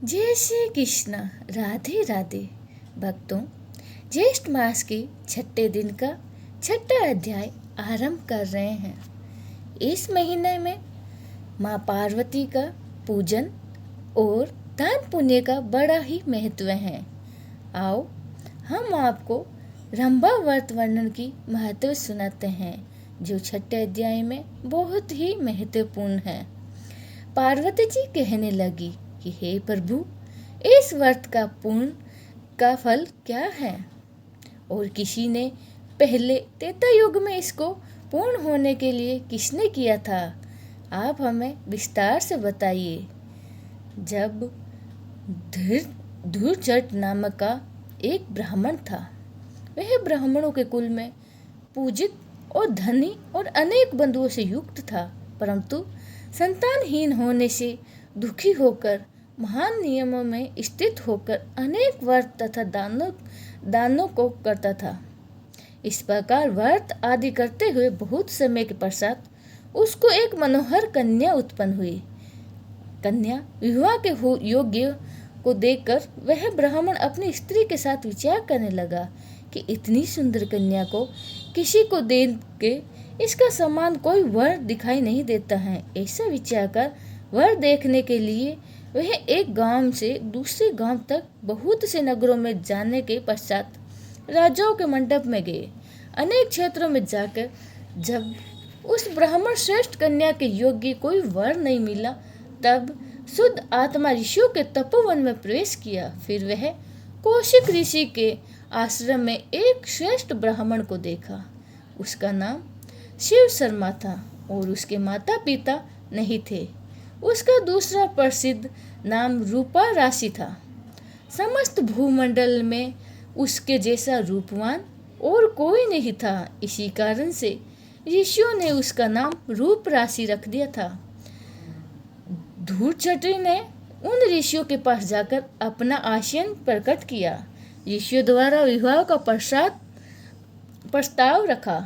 जय श्री कृष्ण। राधे राधे भक्तों, ज्येष्ठ मास के छठे दिन का छठा अध्याय आरंभ कर रहे हैं। इस महीने में माँ पार्वती का पूजन और दान पुण्य का बड़ा ही महत्व है। आओ हम आपको रंभा व्रत वर्णन की महत्व सुनाते हैं, जो छठे अध्याय में बहुत ही महत्वपूर्ण है। पार्वती जी कहने लगी कि हे प्रभु, इस व्रत का पुण्य का फल क्या है और किसी ने पहले त्रेता युग में इसको पूर्ण होने के लिए किसने किया था, आप हमें विस्तार से बताइए। जब धूर्जट नामक का एक ब्राह्मण था, वह ब्राह्मणों के कुल में पूजित और धनी और अनेक बंधुओं से युक्त था, परंतु संतानहीन होने से दुखी होकर महान नियमों में स्थित होकर अनेक व्रत तथा दानों को करता था। इस प्रकार व्रत आदि करते हुए बहुत समय के पश्चात उसको एक मनोहर कन्या उत्पन्न हुई। कन्या विवाह के योग्य को देखकर वह ब्राह्मण अपनी स्त्री के साथ विचार करने लगा कि इतनी सुंदर कन्या को किसी को दे के इसका समान कोई वर दिखाई नहीं देता है। ऐसा विचार कर वर देखने के लिए वह एक गांव से दूसरे गांव तक बहुत से नगरों में जाने के पश्चात राजाओं के मंडप में गए। अनेक क्षेत्रों में जाकर जब उस ब्राह्मण श्रेष्ठ कन्या के योग्य कोई वर नहीं मिला, तब शुद्ध आत्मा ऋषियों के तपोवन में प्रवेश किया। फिर वह कौशिक ऋषि के आश्रम में एक श्रेष्ठ ब्राह्मण को देखा। उसका नाम शिव शर्मा था और उसके माता पिता नहीं थे। उसका दूसरा प्रसिद्ध नाम रूपा राशि था। समस्त भूमंडल में उसके जैसा रूपवान और कोई नहीं था। इसी कारण से ऋषियों ने उसका नाम रूप राशि रख दिया था। धूर्जटी ने उन ऋषियों के पास जाकर अपना आशय प्रकट किया। ऋषियों द्वारा विवाह का प्रस्ताव रखा।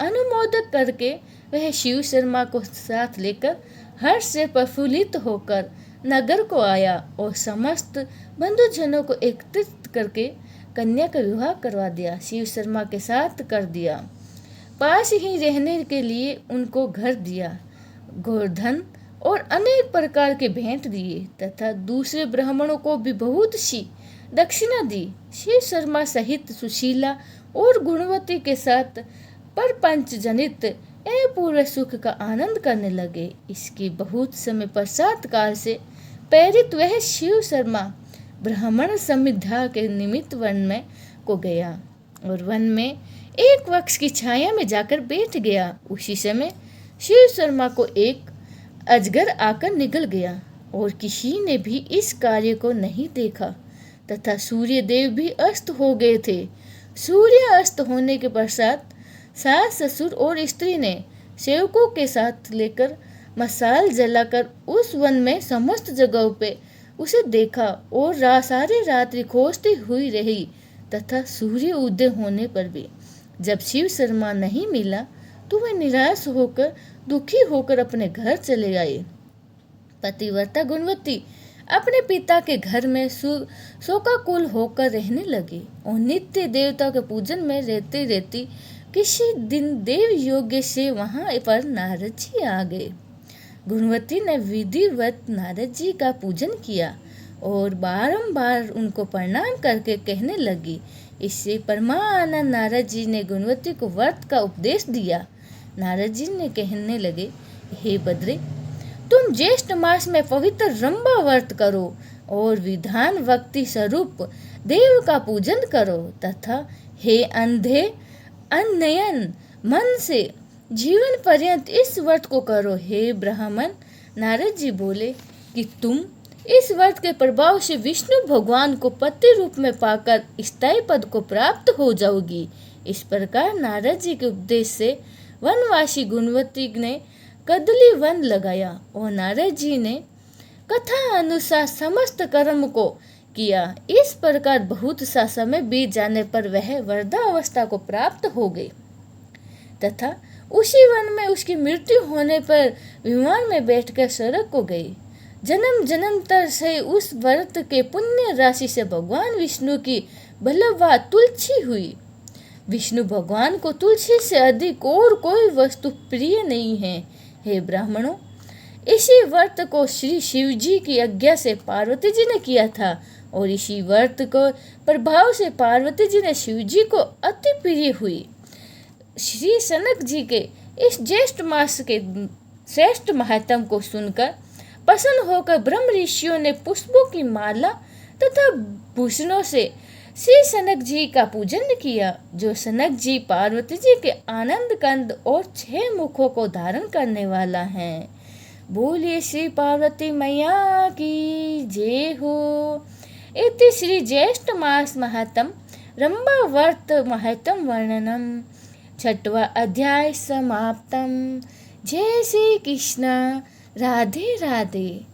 अनुमोदक करके वह शिव शर्मा को साथ लेकर हर्ष से प्रफुल्लित होकर नगर को आया और समस्त बंधुजनों को एकत्रित करके कन्या का विवाह करवा दिया। शिव शर्मा के साथ कर दिया। पास ही रहने के लिए उनको घर दिया, गोवर्धन और अनेक प्रकार के भेंट दिए तथा दूसरे ब्राह्मणों को भी बहुत सी दक्षिणा दी। शिव शर्मा सहित सुशीला और गुणवती के साथ परपंच जनित पूर्व सुख का आनंद करने लगे। इसके बहुत समय पश्चात काल से प्रेरित वह शिव शर्मा ब्राह्मण समिधा के निमित्त वन में को गया और वन में एक वृक्ष की छाया में जाकर बैठ गया। उसी समय शिव शर्मा को एक अजगर आकर निगल गया और किसी ने भी इस कार्य को नहीं देखा तथा सूर्य देव भी अस्त हो गए थे। सूर्य अस्त होने के पश्चात सास ससुर और स्त्री ने सेवकों के साथ लेकर मसाल जलाकर उस वन में समस्त जगहों पे उसे देखा और सारी रात्रि खोजती हुई रही तथा सूर्य उदय होने पर भी जब शिव शर्मा नहीं मिला तो वे निराश होकर दुखी होकर अपने घर चले आए। पतिव्रता गुणवती अपने पिता के घर में शोकाकुल होकर रहने लगे और नित्य देवता के पूजन में रहती रहती किसी दिन देव योग्य से वहां पर नारद जी आ गए। गुणवती ने विधिवत नारद जी का पूजन किया और बारंबार उनको प्रणाम करके कहने लगी। इससे परमानंद नारद जी ने गुणवती को व्रत का उपदेश दिया। नारद जी ने कहने लगे, हे बद्री, तुम ज्येष्ठ मास में पवित्र रंभा व्रत करो और विधान भक्ति स्वरूप देव का पूजन करो तथा हे अंधे अनयन मन से जीवन पर्यंत इस व्रत को करो। हे ब्राह्मण, नारद जी बोले कि तुम इस व्रत के प्रभाव से विष्णु भगवान को पति रूप में पाकर स्थायी पद को प्राप्त हो जाओगी। इस प्रकार नारद जी के उपदेश से वनवासी गुणवती ने कदली वन लगाया और नारद जी ने कथा अनुसार समस्त कर्म को किया। इस प्रकार बहुत सा समय बीत जाने पर वह वृद्धावस्था को प्राप्त हो गई तथा उसी वन में उसकी मृत्यु होने पर विमान में बैठकर स्वर्ग को गई। जन्म जन्मतर से उस व्रत के पुण्य राशि से भगवान विष्णु की बलवा तुलसी हुई। विष्णु भगवान को तुलसी से अधिक और कोई वस्तु प्रिय नहीं है। हे ब्राह्मणों, इसी व्रत को श्री शिव जी की आज्ञा से पार्वती जी ने किया था और इसी व्रत को प्रभाव से पार्वती जी ने शिव जी को अति प्रिय हुई। श्री सनक जी के इस ज्येष्ठ मास के श्रेष्ठ महात्म को सुनकर प्रसन्न होकर ब्रह्म ऋषियों ने पुष्पों की माला तथा भूषणों से श्री सनक जी का पूजन किया, जो सनक जी पार्वती जी के आनंद कंद और 6 मुखों को धारण करने वाला है। बोलिए श्री पार्वती मैया की जय हो। इति श्री ज्येष्ठ मास महात्म रंभा व्रत महत्म वर्णनम 6वां अध्याय समाप्तम। जय श्री कृष्ण। राधे राधे।